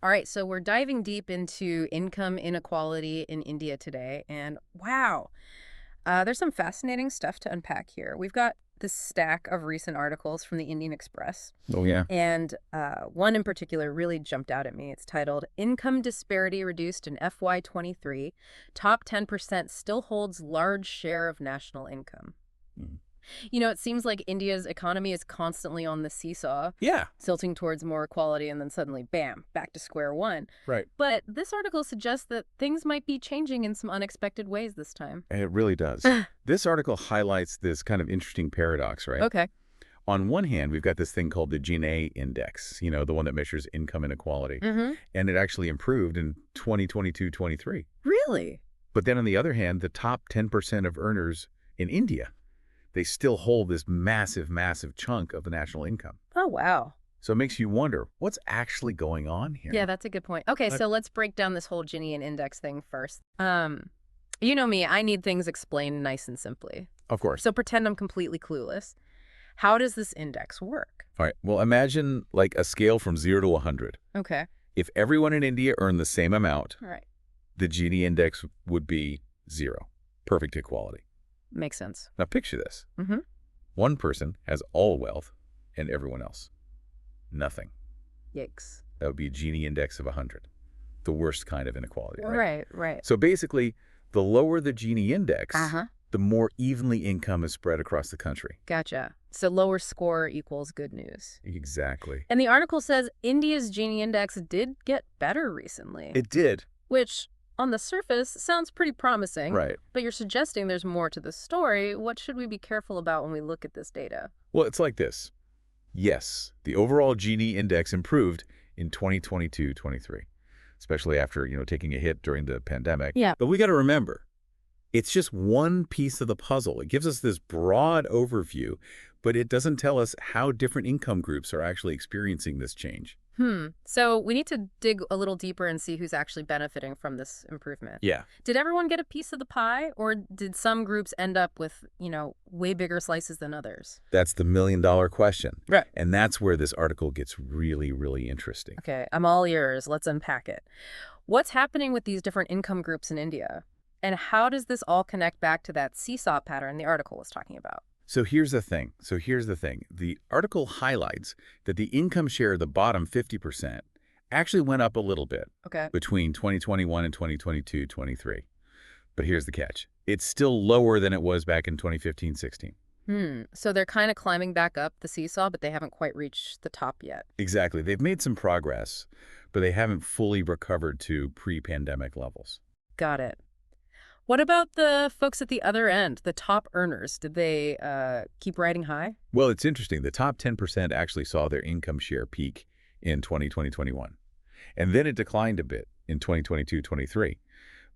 All right, so we're diving deep into income inequality in India today, and wow, there's some fascinating stuff to unpack here. We've got this stack of recent articles from the Indian Express, Oh, yeah. and one in particular really jumped out at me. It's titled "Income Disparity Reduced in FY23. Top 10% Still Holds Large Share of National Income." Mhm. It seems like India's economy is constantly on the seesaw, Yeah, tilting towards more equality, and then suddenly, bam, back to square one. right. But this article suggests that things might be changing in some unexpected ways this time. It really does. This article highlights this kind of interesting paradox, right? Okay. On one hand, we've got this thing called the Gini index, the one that measures income inequality, Mm-hmm. and it actually improved in 2022-23. Really? But then on the other hand, the top 10% of earners in India, they still hold this massive, massive chunk of the national income. Oh, wow. So it makes you wonder, what's actually going on Yeah, here? that's a good point. Okay, But, so let's break down this whole Gini and index thing first. You know me, I need things explained nice and simply. of course. So pretend I'm completely clueless. How does this index work? All right, well, imagine like a scale from 0 to 100. Okay. If everyone in India earned the same amount, All right. the Gini index would be 0. Perfect equality. Makes sense. Now picture this. Mm-hmm. One person has all wealth and everyone else nothing. Yikes. That would be a Gini index of 100. The worst kind of inequality, right? Right, right. So basically, the lower the Gini index, Uh-huh. the more evenly income is spread across the country. Gotcha. So lower score equals good news. Exactly. And the article says India's Gini index did get better recently, It did. which on the surface sounds pretty promising. Right. But you're suggesting there's more to the story. What should we be careful about when we look at this data? Well, it's like this. Yes, the overall Gini index improved in 2022-23, especially after, taking a hit during the pandemic. Yeah. But we got to remember, it's just one piece of the puzzle. It gives us this broad overview, but it doesn't tell us how different income groups are actually experiencing this change. So we need to dig a little deeper and see who's actually benefiting from this improvement. Yeah. Did everyone get a piece of the pie, or did some groups end up with, way bigger slices than others? That's the million-dollar question. Right. And that's where this article gets really, really interesting. Okay, I'm all ears. Let's unpack it. What's happening with these different income groups in India? And how does this all connect back to that seesaw pattern the article was talking about? So here's the thing. The article highlights that the income share of the bottom 50% actually went up a little bit Okay. between 2021 and 2022-23. But here's the catch. It's still lower than it was back in 2015-16. So they're kind of climbing back up the seesaw, but they haven't quite reached the top yet. Exactly. They've made some progress, but they haven't fully recovered to pre-pandemic levels. Got it. What about the folks at the other end, the top earners? Did they keep riding high? Well, it's interesting. The top 10% actually saw their income share peak in 2020-21. And then it declined a bit in 2022-23.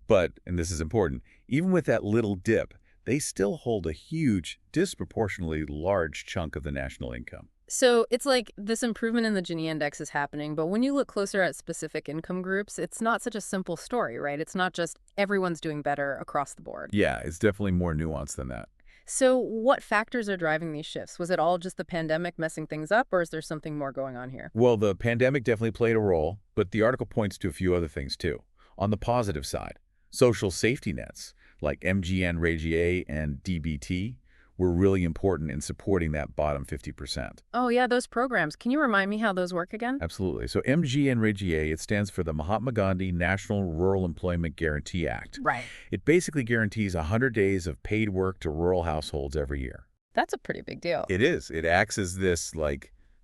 But, and this is important, even with that little dip, they still hold a huge, disproportionately large chunk of the national income. So it's like this improvement in the Gini index is happening, but when you look closer at specific income groups, it's not such a simple story, right? It's not just everyone's doing better across the board. Yeah, it's definitely more nuanced than that. So what factors are driving these shifts? Was it all just the pandemic messing things up, or is there something more going on here? Well, the pandemic definitely played a role, but the article points to a few other things too. On the positive side, social safety nets like MGN-REGA and DBT were really important in supporting that bottom 50%. Oh, yeah, those programs. Can you remind me how those work again? Absolutely. So MGN-REGA, it stands for the Mahatma Gandhi National Rural Employment Guarantee Act. Right. It basically guarantees 100 days of paid work to rural households every year. That's a pretty big deal. It is. It acts as this,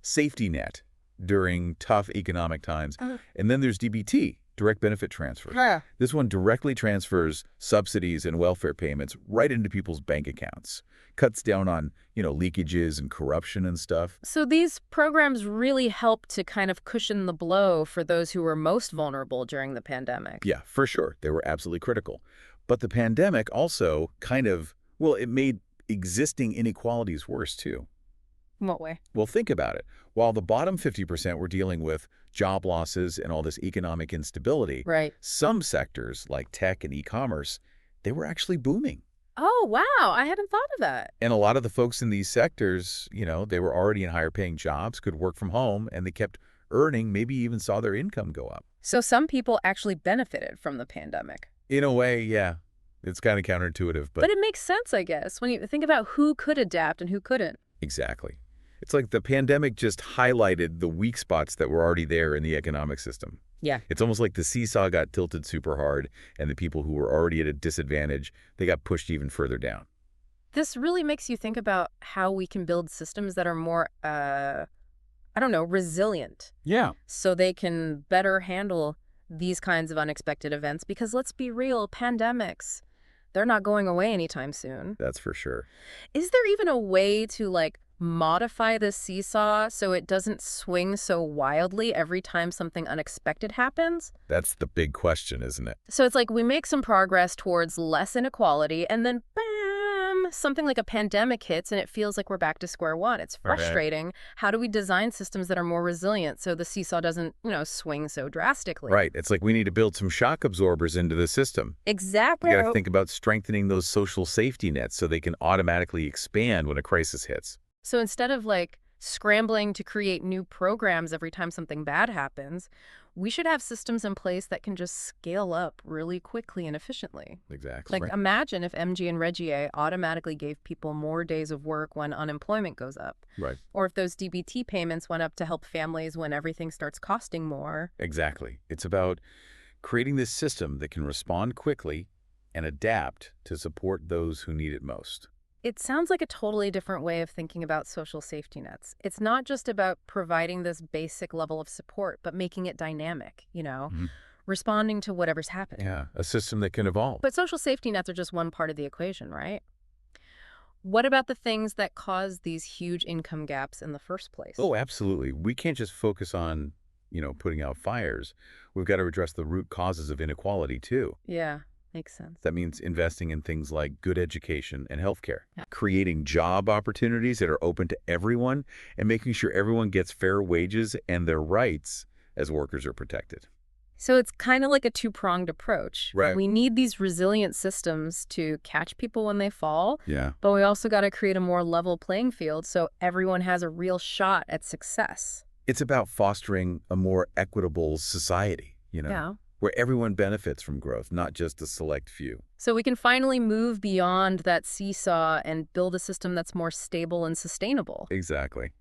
safety net during tough economic times. And then there's DBT, direct benefit transfers. Yeah. This one directly transfers subsidies and welfare payments right into people's bank accounts. Cuts down on, leakages and corruption and stuff. So these programs really help to kind of cushion the blow for those who were most vulnerable during the pandemic. Yeah, for sure. They were absolutely critical. But the pandemic also it made existing inequalities worse too. In what way? Well, think about it. While the bottom 50% were dealing with job losses and all this economic instability, Right. some sectors like tech and e-commerce, they were actually booming. Oh, wow. I hadn't thought of that. And a lot of the folks in these sectors, they were already in higher paying jobs, could work from home, and they kept earning, maybe even saw their income go up. So some people actually benefited from the pandemic. In a way, yeah, it's kind of counterintuitive, but But it makes sense, I guess, when you think about who could adapt and who couldn't. exactly. It's like the pandemic just highlighted the weak spots that were already there in the economic system. Yeah. It's almost like the seesaw got tilted super hard, and the people who were already at a disadvantage, they got pushed even further down. This really makes you think about how we can build systems that are more, I don't know, resilient, Yeah. so they can better handle these kinds of unexpected events. Because let's be real, pandemics, they're not going away anytime soon. That's for sure. Is there even a way to, like, modify the seesaw so it doesn't swing so wildly every time something unexpected happens? That's the big question, isn't it? So it's like we make some progress towards less inequality, and then bam, something like a pandemic hits and it feels like we're back to square one. It's Right. frustrating. How do we design systems that are more resilient so the seesaw doesn't, swing so drastically? Right. It's like we need to build some shock absorbers into the system. Exactly. You got to think about strengthening those social safety nets so they can automatically expand when a crisis hits. So instead of like scrambling to create new programs every time something bad happens, we should have systems in place that can just scale up really quickly and efficiently. Exactly. Like, imagine if MG and Regie automatically gave people more days of work when unemployment goes up. Right. Or if those DBT payments went up to help families when everything starts costing more. Exactly. It's about creating this system that can respond quickly and adapt to support those who need it most. It sounds like a totally different way of thinking about social safety nets. It's not just about providing this basic level of support, but making it dynamic, Mhm. responding to whatever's happening. Yeah, a system that can evolve. But social safety nets are just one part of the equation, right? What about the things that cause these huge income gaps in the first place? Oh, absolutely. We can't just focus on, putting out fires. We've got to address the root causes of inequality, too. Yeah, makes sense. That means investing in things like good education and healthcare, Yeah. creating job opportunities that are open to everyone, and making sure everyone gets fair wages and their rights as workers are protected. So it's kind of like a two-pronged approach. Right. We need these resilient systems to catch people when they fall, Yeah. but we also got to create a more level playing field so everyone has a real shot at success. It's about fostering a more equitable society, Yeah. where everyone benefits from growth, not just a select few. So we can finally move beyond that seesaw and build a system that's more stable and sustainable. Exactly.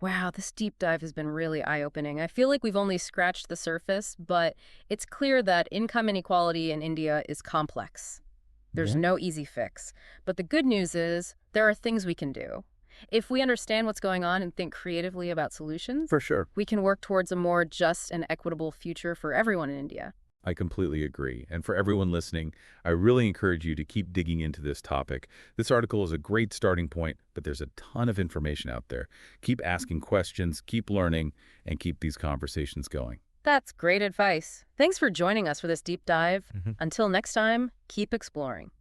Wow, this deep dive has been really eye-opening. I feel like we've only scratched the surface, but it's clear that income inequality in India is complex. There's Yeah. no easy fix. But the good news is there are things we can do. If we understand what's going on and think creatively about solutions, For sure. we can work towards a more just and equitable future for everyone in India. I completely agree. And for everyone listening, I really encourage you to keep digging into this topic. This article is a great starting point, but there's a ton of information out there. Keep asking questions, keep learning, and keep these conversations going. That's great advice. Thanks for joining us for this deep dive. Mhm. Until next time, keep exploring.